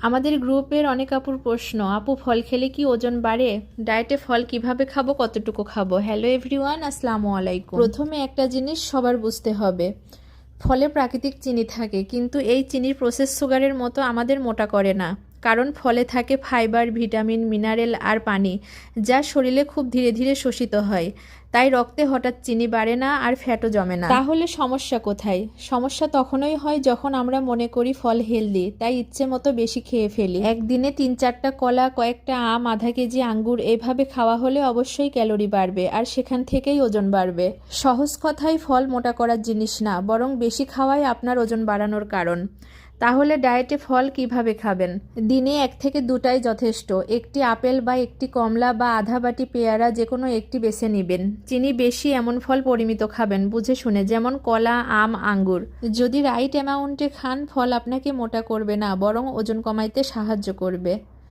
আমাদের গ্রুপের অনেক আপুর প্রশ্ন, আপু ফল খেলে কি ওজন বাড়ে? ডায়েটে ফল কিভাবে খাবো, কতটুকু খাবো? হ্যালো এভরিওয়ান, আসসালামু আলাইকুম। প্রথমে একটা জিনিস সবার বুঝতে হবে, ফলে প্রাকৃতিক চিনি থাকে, কিন্তু এই চিনির প্রসেস সুগারের মতো আমাদের মোটা করে না। কারণ ফলে থাকে ফাইবার, ভিটামিন, মিনারেল আর পানি, যা শরীরে খুব ধীরে ধীরে শোষিত হয়। তাই রক্তে হঠাৎ চিনি বাড়ে না আর ফ্যাটও জমে না। তাহলে সমস্যা কোথায়? সমস্যা তখনই হয় যখন আমরা মনে করি ফল হেলদি, তাই ইচ্ছে মতো বেশি খেয়ে ফেলি। একদিনে 3-4টা কলা, কয়েকটা আম, আধা কেজি আঙ্গুর এভাবে খাওয়া হলে অবশ্যই ক্যালোরি বাড়বে আর সেখান থেকেই ওজন বাড়বে। সহজ কথায় ফল মোটা করার জিনিস না, বরং বেশি খাওয়াই আপনার ওজন বাড়ানোর কারণ। তাহলে ডায়েটে ফল কিভাবে খাবেন? দিনে 1 থেকে 2টাই যথেষ্ট। একটি আপেল বা একটি কমলা বা আধা বাটি পেয়ারা, যে কোনো একটি বেছে নেবেন। চিনি বেশি এমন ফল পরিমিত খাবেন, বুঝে শুনে, যেমন কলা, আম, আঙ্গুর। যদি রাইট অ্যামাউন্টে খান, ফল আপনাকে মোটা করবে না, বরং ওজন কমাইতে সাহায্য করবে।